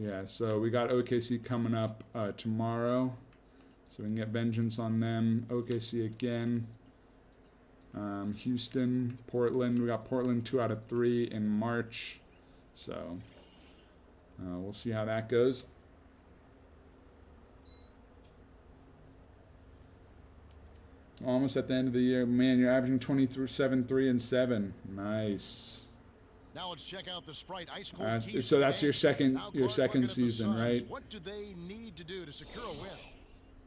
Yeah, so we got OKC coming up tomorrow. So we can get vengeance on them. OKC again. Houston, Portland. We got Portland 2 out of 3 in March. So we'll see how that goes. Almost at the end of the year. Man, you're averaging 27, 3, and 7. Nice. Now let's check out the Sprite Ice Cold So that's your second season, right? What do they need to do to secure a win?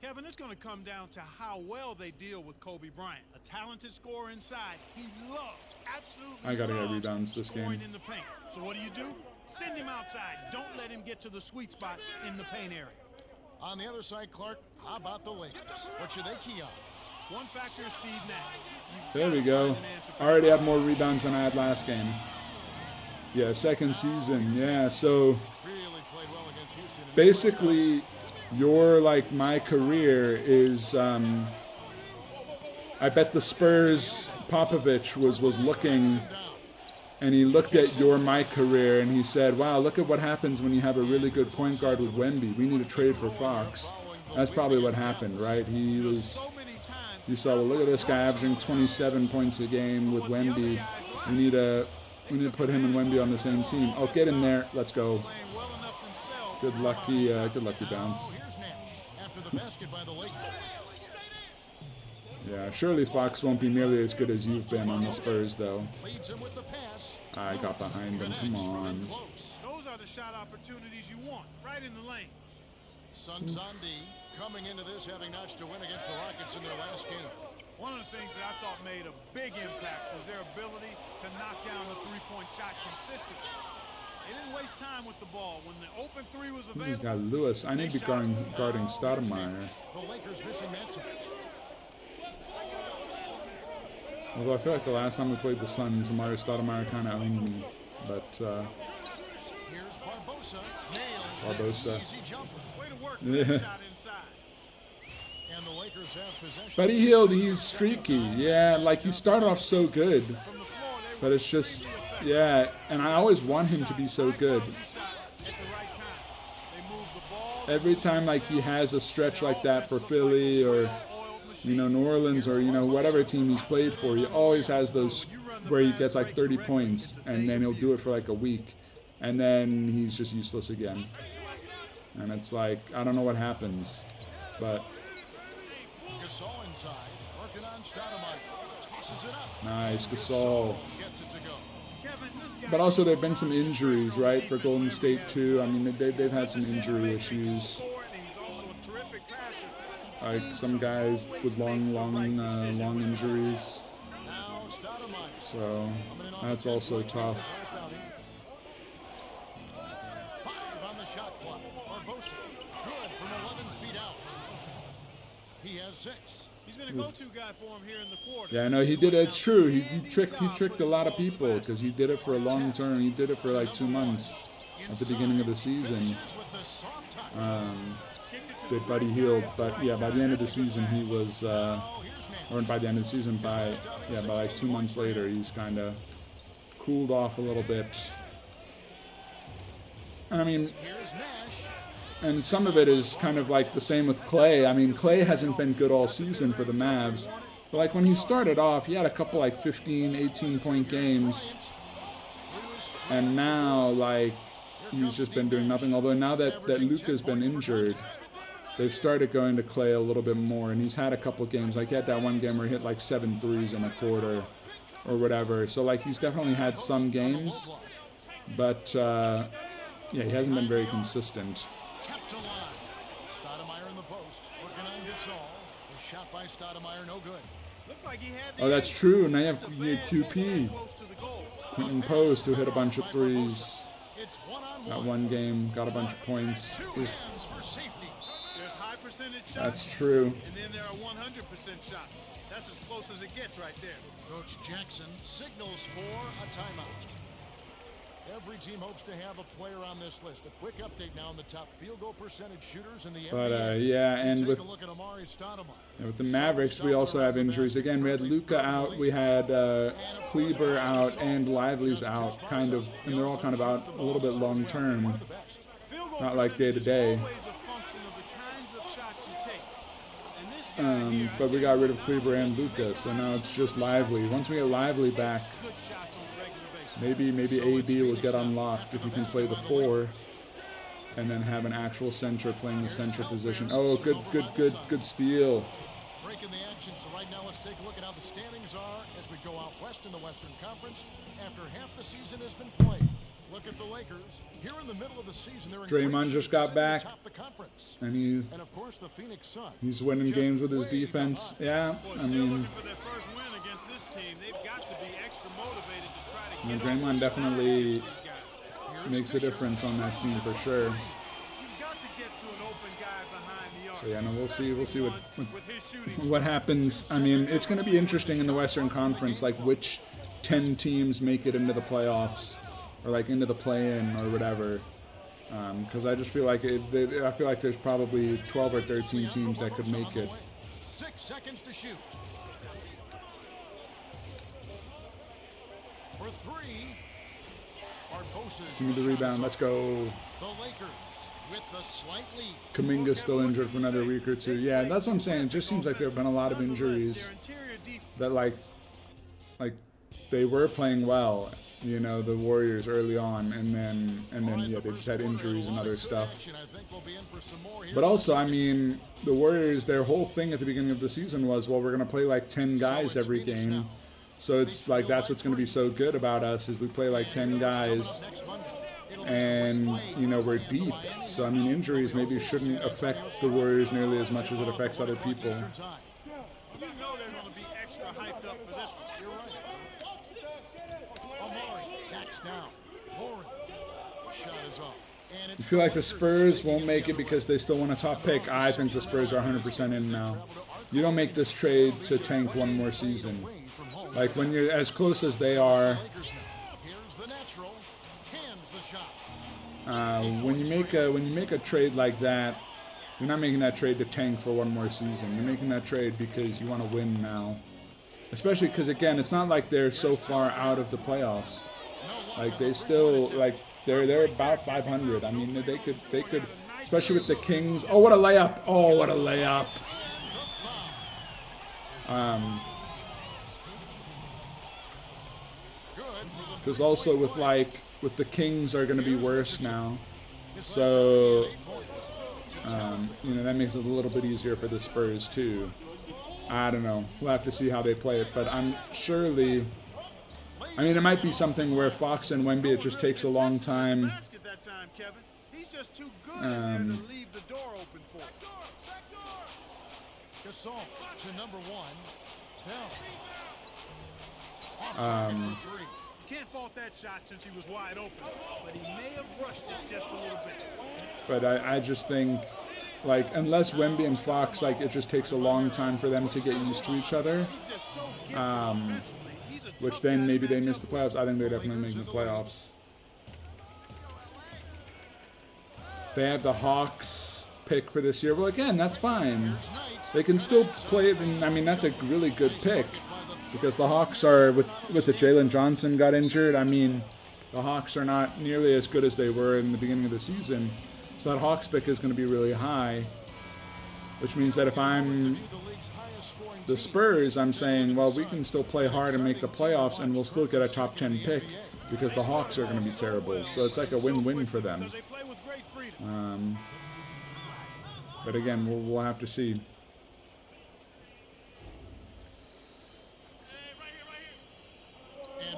Kevin, it's going to come down to how well they deal with Kobe Bryant. A talented scorer inside. He absolutely I got to get rebounds this scoring game. in the paint. So what do? Send him outside. Don't let him get to the sweet spot in the paint area. On the other side, Clark, how about the Lakers? What should they key on? One factor is Steve Nash. There we go. I already have more rebounds than I had last game. Yeah, second season. Yeah, so basically your, like, my career is, I bet the Spurs, Popovich was looking, and he looked at my career, and he said, wow, look at what happens when you have a really good point guard with Wemby. We need to trade for Fox. That's probably what happened, right? You saw, well, look at this guy averaging 27 points a game with Wemby. We need to put him and Wemby on the same team. Oh, get in there. Let's go. Good lucky bounce. Yeah, surely Fox won't be nearly as good as you've been on the Spurs, though. I got behind him. Come on. Those are the shot opportunities you want, right in the lane. Suns on D, coming into this having notched a win against the Rockets in their last game. One of the things that I thought made a big impact was their ability to knock down the three-point shot consistently. They didn't waste time with the ball. When the open three was available, He's got Lewis. I need to be guarding Stoudemire. The Lakers missing that tonight. Although I feel like the last time we played the Suns, Amar'e Stoudemire kind of owned me. But, here's Barbosa. Barbosa. Easy jumper. way to work Yeah. that shot inside. And the Lakers have possession. Buddy Hield, he's streaky. Yeah, like he started off so good. From the floor, they But it's just, yeah, and I always want him to be so good. at the right time. They move the ball. Every time, like, he has a stretch like that for Philly or, you know, New Orleans or, you know, whatever team he's played for, he always has those where he gets like 30 points and then he'll do it for like a week and then he's just useless again. And it's like, I don't know what happens, but Gasol inside, working on Stoudemire. Tosses it up. nice, Gasol. Gets it to go. Kevin, this guy But also there have been some injuries, right, for Golden State too. I mean, they've had some injury issues. he's also a terrific passer. Like some guys with long injuries. Now Stoudemire. So that's also tough. Five on the shot clock. Barbosa. Good from 11 feet out. He has 6. He's been a go-to guy for him here in the quarter. Yeah, no, he did. It's true. He tricked a lot of people because he did it for a long term. He did it for like 2 months at the beginning of the season. Did Buddy Hield, but yeah, by the end of the season he was, or by the end of the season, by like 2 months later, he's kind of cooled off a little bit. And I mean, Here's Nash. and some of it is kind of like the same with Clay. I mean, Clay hasn't been good all season for the Mavs. But like when he started off, he had a couple like 15, 18-point games. And now, like, he's just been doing nothing. Although now that Luka's been injured, they've started going to Clay a little bit more. And he's had a couple games. Like, he had that one game where he hit like 7 threes in a quarter or whatever. So, like, he's definitely had some games. But, yeah, he hasn't been very consistent. Kept alive. Stoudemire in the post. Working on Gasol. The shot by Stoudemire, no good. Looked like he had the Oh, that's edge. true. Now you have It's a bad QP. close to the goal. Quentin Post, who hit a bunch of threes. It's one-on-one. That one game, got a bunch of points. Two Oof. hands for safety. There's high percentage shots. That's true. And then there are 100% shots. That's as close as it gets right there. Coach Jackson signals for a timeout. Every team hopes to have a player on this list. A quick update now on the top field goal percentage shooters in the But NBA. yeah, and Take with a look at Amar'e Stoudemire. with the Mavericks, we also have injuries. Again, we had Luka out, we had Kleber out, and Lively's out, kind of, and they're all kind of out a little bit long term. not like day to day. But we got rid of Kleber and Luka, so now it's just Lively. Once we get Lively back, maybe AB will get unlocked if he can play the 4, and then have an actual center playing the center position. Oh, good steal. Breaking the action. So right now, let's take a look at how the standings are as we go out west in the Western Conference after half the season has been played. Look at the Lakers here in the middle of the season. They're in Draymond just got back, and of course the Phoenix Suns. He's winning games with his defense. Yeah, I mean, Draymond definitely makes a difference on that team for sure. So yeah, no, we'll see what happens. I mean, it's going to be interesting in the Western Conference, like which 10 teams make it into the playoffs, or like into the play-in or whatever. Because I just feel like there's probably 12 or 13 teams that could make it. 6 seconds to shoot. For 3. Give me the rebound. Let's go. The Lakers with the slight lead. Kuminga's still injured for another week or 2. Yeah, that's what I'm saying. It just seems like there have been a lot of injuries that like they were playing well, you know, the Warriors early on, and then yeah, they just had injuries and other stuff. But also, I mean, the Warriors, their whole thing at the beginning of the season was, well, we're going to play like 10 guys every game. So it's like that's what's going to be so good about us is we play like 10 guys, and you know we're deep. So I mean injuries maybe shouldn't affect the Warriors nearly as much as it affects other people. You know they're going to be extra hyped up for this one. You're right. Amari backs down. Lauren. Shot is up. You feel like the Spurs won't make it because they still want a top pick? I think the Spurs are 100% in now. You don't make this trade to tank one more season. Like when you're as close as they are, when you make a trade like that, you're not making that trade to tank for one more season. You're making that trade because you want to win now. Especially because again, it's not like they're so far out of the playoffs. Like they still they're about 500. I mean they could, especially with the Kings. Oh, what a layup! Oh, what a layup! Because also with the Kings are going to be worse now, so you know that makes it a little bit easier for the Spurs too. I don't know. We'll have to see how they play it, but I'm surely. I mean, it might be something where Fox and Wemby it just takes a long time. He's just too good to leave the door open for. Gasol to number 1. Can't fault that shot since he was wide open, but he may have rushed it just a little bit. But I just think, like, unless Wemby and Fox, like, it just takes a long time for them to get used to each other, which then maybe they miss the playoffs. I think they definitely make the playoffs. They have the Hawks pick for this year. Well, again, that's fine. They can still play it. I mean, that's a really good pick. Because the Hawks are, was it Jalen Johnson got injured? I mean, the Hawks are not nearly as good as they were in the beginning of the season. So that Hawks pick is going to be really high. Which means that if I'm the Spurs, I'm saying, well, we can still play hard and make the playoffs and we'll still get a top 10 pick because the Hawks are going to be terrible. So it's like a win-win for them. But again, we'll have to see.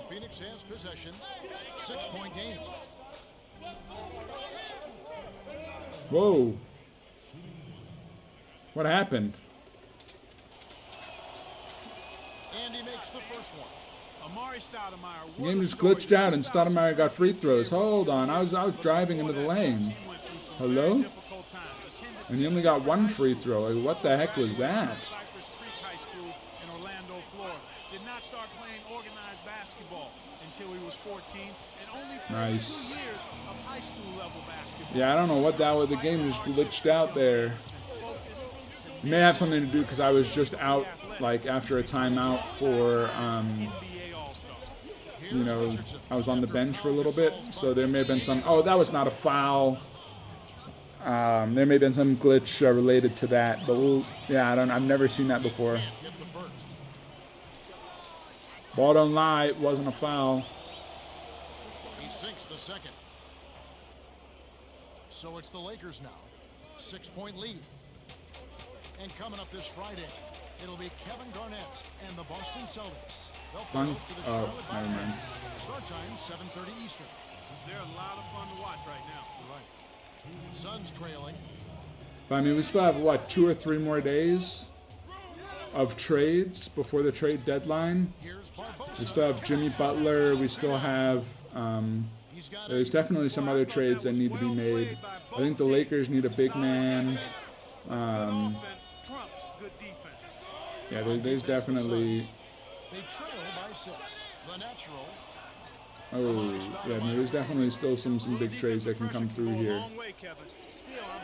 Phoenix has possession. 6-point game. Whoa. What happened? And he makes the first one. Amari Stoudemire. The game just glitched out and Stoudemire got free throws. Hold on. I was driving into the lane. Hello? And he only got one free throw. Like, what the heck was that? Did not start playing organized basketball until he was 14 and only played Nice. 2 years of high school level basketball. Yeah, I don't know what that was. The game just glitched out there. It may have something to do because I was just out, like, after a timeout for, you know, I was on the bench for a little bit. So there may have been some, oh, that was not a foul. There may have been some glitch related to that, but I've never seen that before. Hit the first. Ball don't lie, it wasn't a foul. He sinks the second. So it's the Lakers now. 6-point lead. And coming up this Friday, it'll be Kevin Garnett and the Boston Celtics. They'll play Fun? host to the Oh, Charlotte never mind. Bobcats. Start time 7:30 Eastern. They're a lot of fun to watch right now. Right. Suns trailing. But I mean, we still have, what, 2 or 3 more days of trades before the trade deadline? Here's Barbosa. We still have Jimmy Butler. We still have, He's got there's definitely some other trades that need to be made. I think the Lakers need a big man. Good offense trumps good defense. Yeah, there's definitely, They trail by 6. The natural. there's definitely still some big trades that can come through here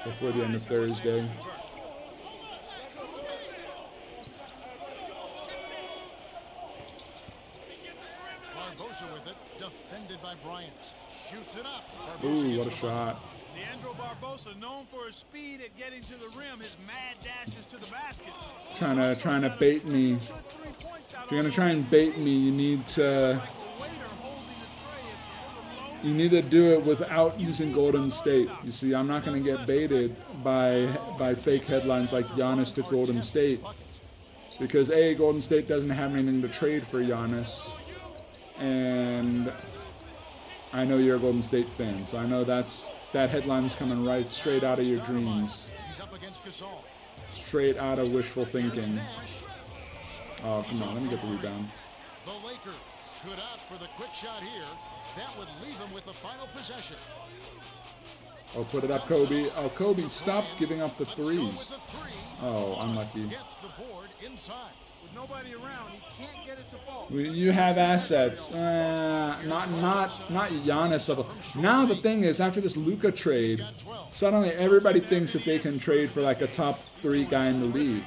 before the end of Thursday. Barbosa with it. Defended by Bryant. Shoots it up. Barbosa Ooh, gets what a the bucket. shot. Leandro Barbosa, known for his speed at getting to the rim, his mad dashes to the basket. Trying to bait me. If you're gonna try and bait me, you need to do it without using Golden State. You see, I'm not gonna get baited by fake headlines like Giannis to Golden State, because A, Golden State doesn't have anything to trade for Giannis, and I know you're a Golden State fan, so I know that headline's coming right straight out of your dreams, He's up against Gasol. straight out of wishful Here's thinking. Nash. Oh, come on, let me get the rebound. The Lakers could opt for the quick shot here. That would leave him with the final possession. Oh, put it up, Kobe. Oh, Kobe, stop giving up the Let's go threes. with the three. Oh, unlucky. Gets the board inside. With nobody around, he can't get it to fall. You have assets. Not Giannis level. Now the thing is, after this Luka trade, suddenly everybody thinks that they can trade for like a top 3 guy in the league.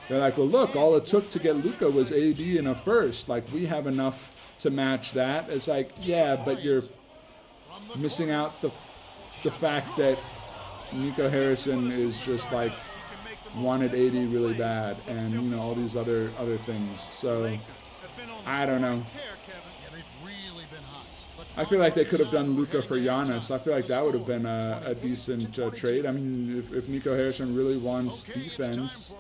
They're like, well, look, all it took to get Luka was AD in a first. Like, we have enough to match that. It's like, yeah, but you're missing out the fact that Nico Harrison is just like wanted 80 really bad, and all these other things. So I don't know. Yeah, they've really been hot. But I feel like they could have done Luka for Giannis. I feel like that would have been a decent trade. I mean, if Nico Harrison really wants defense,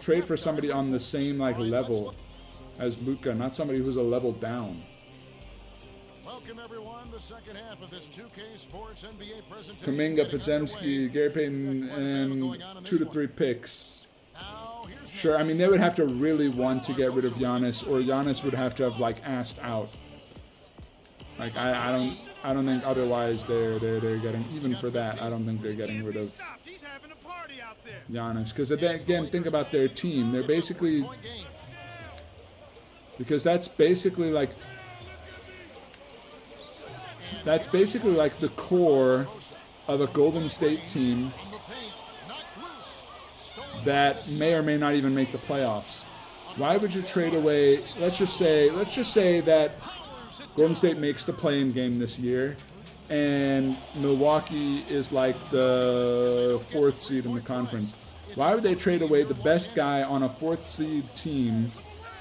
trade for somebody on the same level as Luka, not somebody who's a level down. Welcome everyone. The second half of this 2K Sports NBA presentation. Kuminga, Podziemski, Gary Payton, and 2 to 3 picks. Now, here's Sure, I mean, they would have to really want to get rid of Giannis, or Giannis would have to have asked out. Like, I don't think otherwise they're getting, even for that, I don't think they're getting rid of He's having a party out there. Giannis. Because again, think about their team. They're basically, point game. because that's basically like the core of a Golden State team From the paint, knocked loose. Stolen that may or may not even make the playoffs. Why would you trade away? Let's just say that Golden State makes the play-in game this year, and Milwaukee is like the 4th seed in the conference. Why would they trade away the best guy on a 4th seed team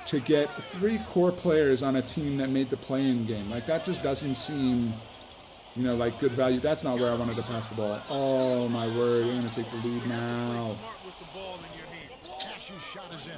to get 3 core players on a team that made the play-in game? Like, that just doesn't seem, like good value. That's not where I wanted to pass the ball. Oh my word, you're gonna take the lead now. Smart with the ball in your hand. Cash's shot is in.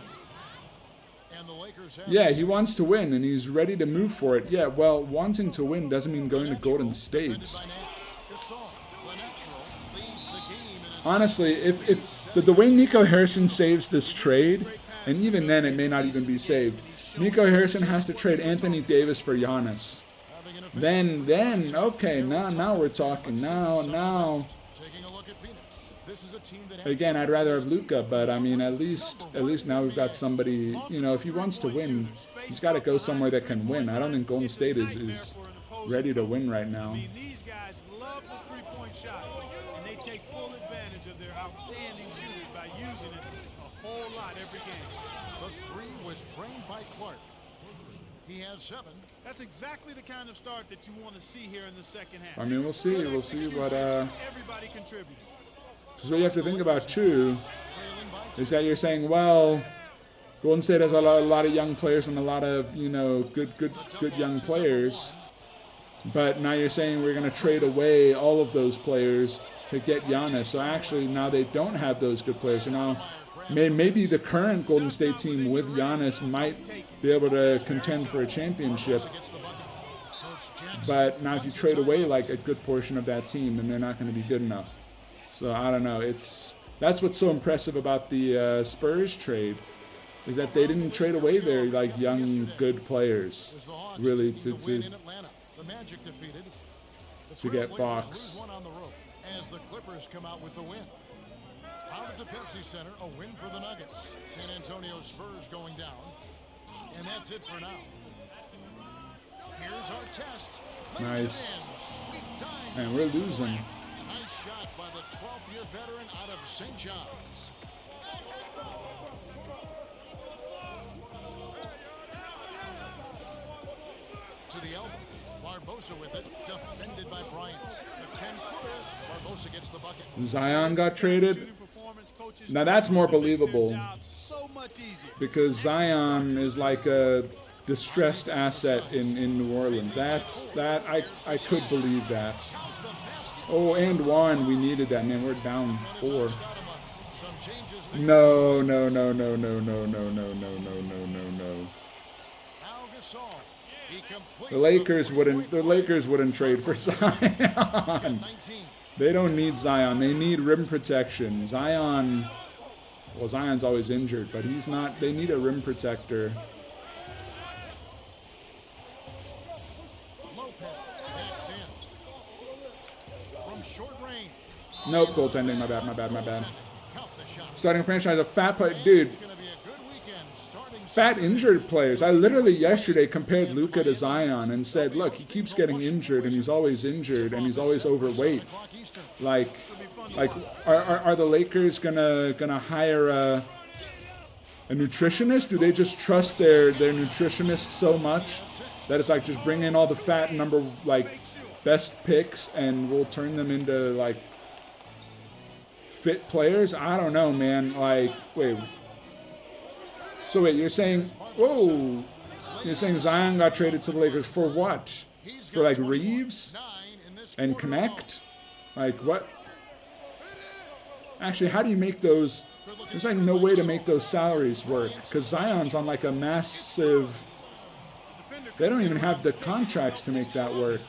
And the Lakers have Yeah, he wants to win, and he's ready to move for it. Yeah, well, wanting to win doesn't mean going to Golden State. defended by Nash. Gasol, the natural, leads the game in a Honestly, if the way Nico Harrison saves this trade, and even then it may not even be saved, Nico Harrison has to trade Anthony Davis for Giannis. having an official Then, okay, now we're talking. Now, taking a look at Phoenix. This is a team that has again, I'd rather have Luka, but I mean, at least now we've got somebody, if he wants to win, he's got to go somewhere that can win. I don't think Golden State is ready to win right now. I mean, these guys love the three-point shot, and they take full advantage of their outstanding shooters by using it a whole lot every game. The three was trained by Clark. He has 7. That's exactly the kind of start that you want to see here in the second half. I mean, we'll see what Everybody contributed. Because what you have to think about too is that you're saying, well, Golden State has a lot of young players and a lot of, you know, good young players. But now you're saying we're going to trade away all of those players to get Giannis. So actually now they don't have those good players. So now maybe the current Golden State team with Giannis might be able to contend for a championship. But now if you trade away like a good portion of that team, then they're not going to be good enough. So I don't know. That's what's so impressive about the Spurs trade, is that they didn't trade away their like young good players really to get Fox. As the Clippers come out with the win. Out at the Pepsi Center, a win for the Nuggets. San Antonio Spurs going down. And that's it for now. Here's our test. Nice. And we're losing. Nice shot by the 12th-year veteran out of St. John's. To the elbow. Barbosa with it, defended by Bryant. The 10-footer, Barbosa gets the bucket. Zion got traded. Now that's more believable, because Zion is like a distressed asset in New Orleans. I could believe that. Oh, and one, we needed that, man. We're down 4. No. The Lakers wouldn't trade for Zion. They don't need Zion. They need rim protection. Zion's always injured, but he's not. They need a rim protector. Nope, goaltending. My bad. Starting franchise, a fat player. Dude, fat injured players. I literally yesterday compared Luka to Zion and said, look, he keeps getting injured and he's always injured and he's always overweight. Like are the Lakers gonna hire a nutritionist? Do they just trust their nutritionist so much that it's like just bring in all the fat best picks and we'll turn them into like fit players? I don't know, man. Like, wait. So wait, you're saying Zion got traded to the Lakers for what? For like Reeves and Connect? Like what? Actually, how do you make those? There's like no way to make those salaries work, because Zion's on like a massive. They don't even have the contracts to make that work.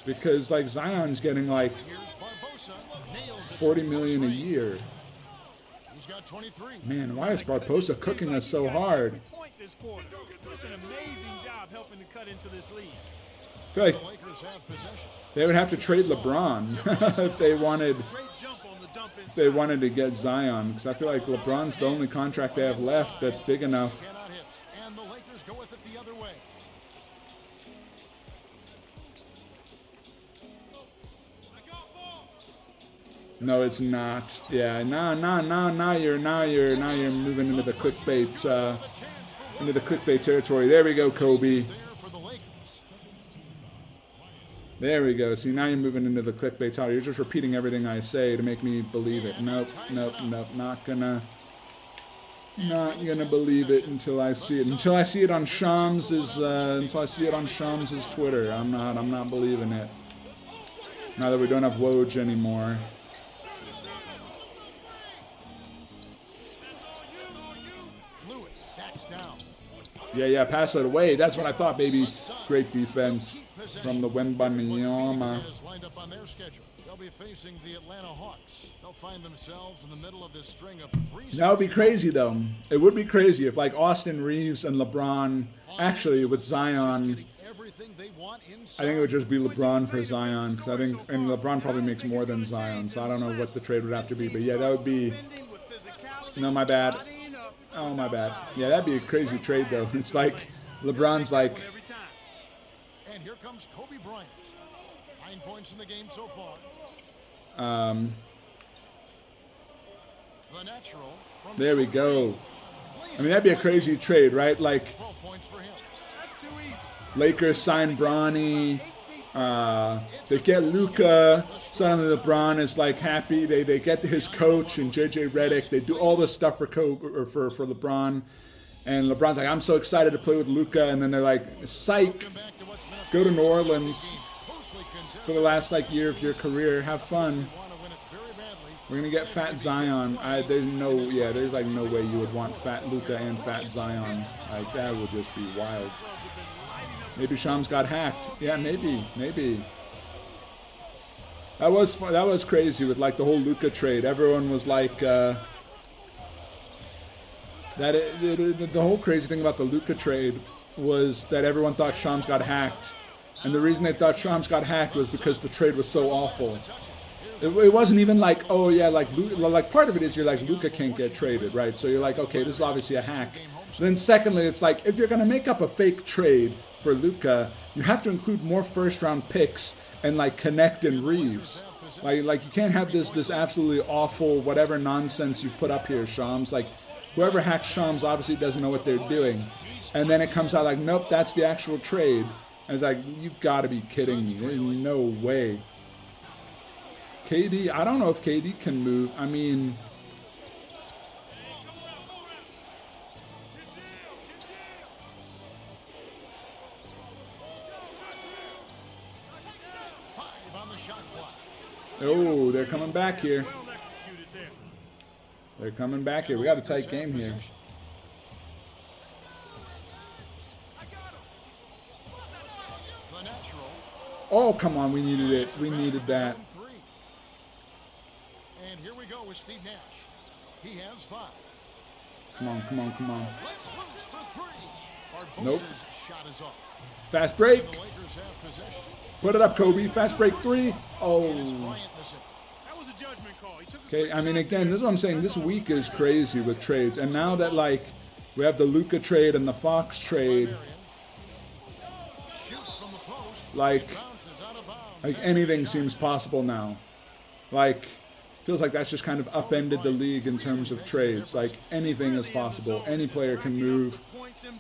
Because like Zion's getting like $40 million a year. Man, why is Barbosa cooking us so hard? I feel like they would have to trade LeBron if they wanted to get Zion, because I feel like LeBron's the only contract they have left that's big enough. No, it's not. Yeah, now you're moving into the clickbait territory. There we go, Kobe. There we go. See, now you're moving into the clickbait territory. You're just repeating everything I say to make me believe it. Nope. Not gonna believe it until I see it. Until I see it on Shams' Twitter. I'm not believing it. Now that we don't have Woj anymore. Yeah, pass it away. That's what I thought, baby. Great defense from the Wembanyama. They'll be facing the Atlanta Hawks. They'll find themselves in the middle of this string of 3. That would be crazy, though. It would be crazy if, like, Austin Reeves and LeBron, actually, with Zion, I think it would just be LeBron for Zion, because I think, and LeBron probably makes more than Zion, so I don't know what the trade would have to be. But yeah, that would be. No, my bad. Oh, my bad. Yeah, that'd be a crazy trade, though. It's like LeBron's like. And here comes Kobe Bryant. 9 points in the game so far. There we go. I mean, that'd be a crazy trade, right? Like, Lakers sign Bronny. They get Luka. Suddenly LeBron is like happy. They get his coach and JJ Redick. They do all this stuff for LeBron. And LeBron's like, I'm so excited to play with Luka. And then they're like, psych, go to New Orleans for the last like year of your career. Have fun. We're gonna get Fat Zion. There's like no way you would want Fat Luka and Fat Zion. Like that would just be wild. Maybe Shams got hacked. Yeah, maybe. That was crazy with like the whole Luka trade. Everyone was like, the whole crazy thing about the Luka trade was that everyone thought Shams got hacked, and the reason they thought Shams got hacked was because the trade was so awful. It wasn't even like, oh yeah, like part of it is you're like Luka can't get traded, right? So you're like, okay, this is obviously a hack. Then secondly, it's like if you're gonna make up a fake trade for Luka, you have to include more first-round picks and like Connect and Reeves. Like you can't have this absolutely awful whatever nonsense you put up here, Shams. Like whoever hacked Shams obviously doesn't know what they're doing. And then it comes out like, nope, that's the actual trade. And it's like, you've got to be kidding me. There's no way. KD, I don't know if KD can move. I mean, oh, they're coming back here. They're coming back here. We got a tight game here. Oh, come on. We needed it. We needed that. And here we go with Steve Nash. He has 5. Come on. Let's loose for 3. Nope. Shot is off. Fast break. The Lakers have possession. Put it up, Kobe. Fast break 3. Oh. That was a judgment call. He took a Okay, quick I mean, shot again, there. this is what I'm saying. This week is crazy with trades. And now that, like, we have the Luka trade and the Fox trade, Shoots from the post. like Bounces out of bounds. anything seems possible now. Like, feels like that's just kind of upended the league in terms of trades. Like, anything is possible. Any player can move.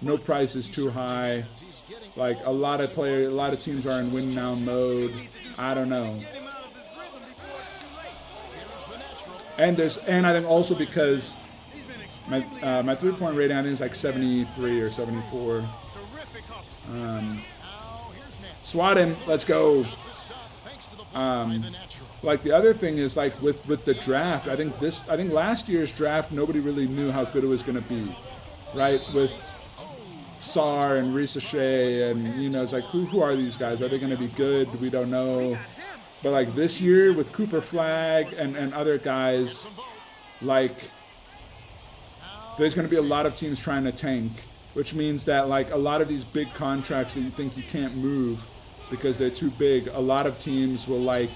No price is too high. Like, a lot of teams are in win now mode. I don't know. Get him out of his rhythm before it's too late. And I think also because He's been extremely my 3-point rating, I think is like 73 or 74. terrific hustle. Now here's Nash. Swat him. Let's go. This stop thanks to the block by the natural. Like the other thing is like with the draft, I think last year's draft nobody really knew how good it was going to be, right? With Sar and Risa Shea and it's like who are these guys? Are they going to be good? We don't know. But like this year with Cooper Flag and other guys, like there's going to be a lot of teams trying to tank, which means that like a lot of these big contracts that you think you can't move because they're too big, a lot of teams will like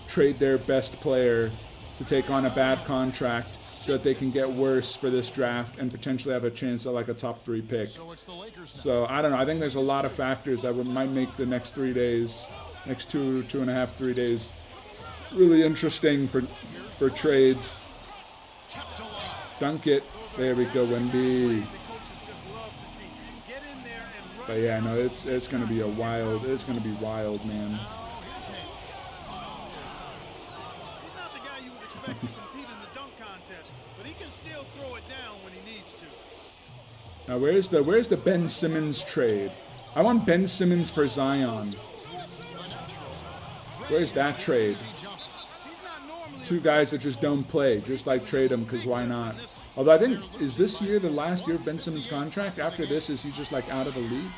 trade their best player to take on a bad contract so that they can get worse for this draft and potentially have a chance at like a top 3 pick. So it's the Lakers now. So I don't know. I think there's a lot of factors that might make the next 3 days, next 2.5, 3 days, really interesting for trades. Dunk it. There we go, Wemby. The coaches just love to see. Get in there and run. But yeah, no, it's gonna be wild, man. He's not the guy you would expect to compete in the dunk contest, but he can still throw it down when he needs to. Now where's the Ben Simmons trade? I want Ben Simmons for Zion. Where's that trade? He's not normally 2 guys that just don't play. Just like trade them because why not? Although I think, is this year the last year of Ben Simmons' contract? After this, is he just like out of the league?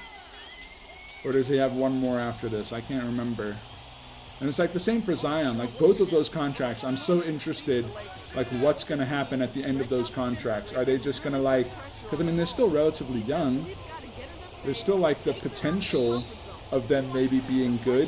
Or does he have one more after this? I can't remember. And it's like the same for Zion. Like both of those contracts, I'm so interested like what's going to happen at the end of those contracts. Are they just going to like, because I mean they're still relatively young. There's still like the potential of them maybe being good,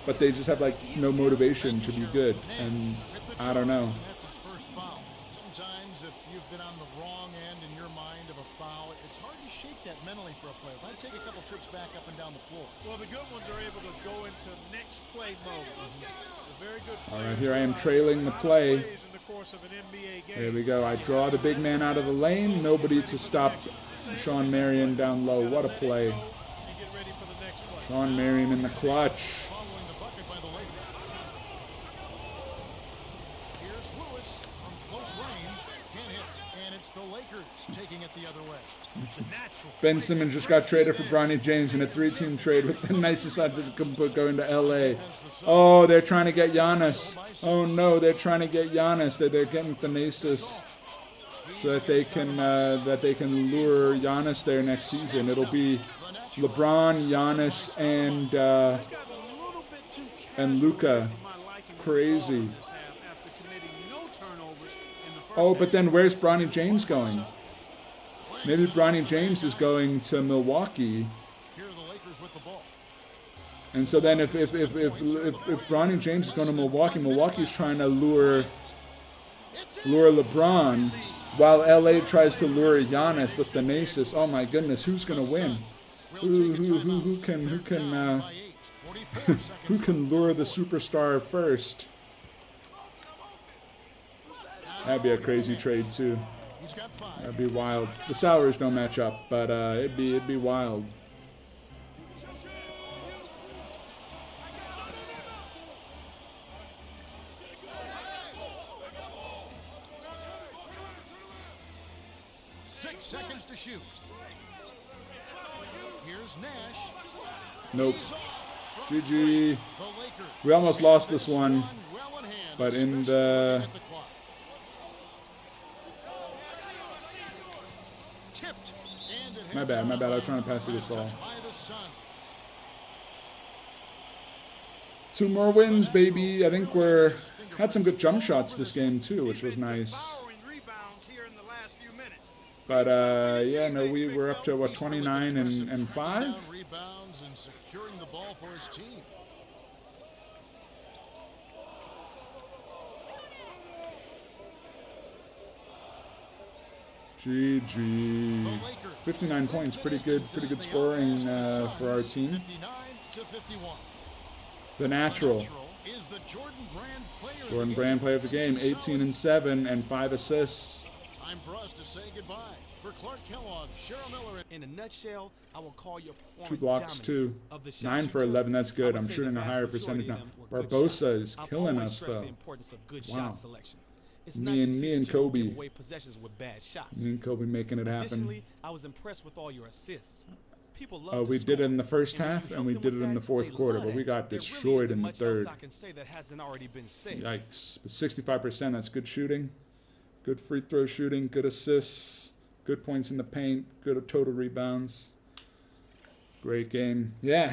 but they just have like no motivation to be good. And I don't know. That's his first foul. Sometimes if you've been on the wrong end in your mind of a foul, it's hard to shake that mentally for a player. It might take a couple trips back up and down the floor. Well, the good ones are able to go into next play mode. The very good All right, here I am trailing the play. plays in the course of an NBA game. There we go. I draw the big man out of the lane. Nobody to stop Sean Marion down low. What a play. And get ready for the next play. Sean Marion in the clutch. Following this from close range. Can't hit. And it's the Lakers taking it the other way. It's a natural. Ben Simmons just got traded for Bronny James in a 3-team trade with the nicest odds of going to LA. Oh, they're trying to get Giannis. Oh no, they're trying to get Giannis. They're getting Thanasis so that they can lure Giannis there next season. It'll be LeBron, Giannis, and Luka. Crazy. Oh, but then where's Bronny James going? Maybe Bronny James is going to Milwaukee. Here are the Lakers with the ball. And so then if Bronny James is going to Milwaukee, Milwaukee's trying to lure LeBron, while LA tries to lure Giannis with the Nasus. Oh my goodness, who's going to win? Who can who can lure the superstar first? That'd be a crazy trade too. He's got 5. That'd be wild. The salaries don't match up, but it'd be wild. Six seconds to shoot. Here's Nash. Nope. He's off. GG. The Lakers. We almost lost this one, Well in hand. but in Spurs the at the clock. Tipped. And it my hits bad. on I was the trying to pass you line. this all. Touched by the Suns. 2 more wins, baby. I think we're had some good jump shots this game too, which was nice. Devouring rebounds here in the last few minutes. But yeah, no, we were up to what 29 and 5. Down rebounds and securing the ball for his team. The GG. Lakers 59 points, pretty good scoring for our team. 59 to 51. The natural. Is the Jordan Brand player of the Jordan game. Brand player of the game, 18 and 7 and 5 assists. Time for us to say goodbye. For Clark Kellogg, Cheryl Miller, In a nutshell, I will call your 2 blocks too. of the shots 9 you for took. 11, that's I good. would I'm say shooting the a vast higher majority percentage of now. them were good Barbosa shots. is I've killing always us stressed though. the importance of good Wow. shot selection. It's Me not to and- see me that and you don't Kobe. give away possessions with bad shots. Me and Kobe making it happen. Additionally, I was impressed with all your assists. People love to We did it in the score, first and when half you and help we them did with it in that, the fourth they quarter, love but we it. got There really destroyed isn't in the much else third. I can say that hasn't already been said. Yikes. But 65%, that's good shooting. Good free throw shooting, good assists, good points in the paint, good total rebounds. Great game. Yeah,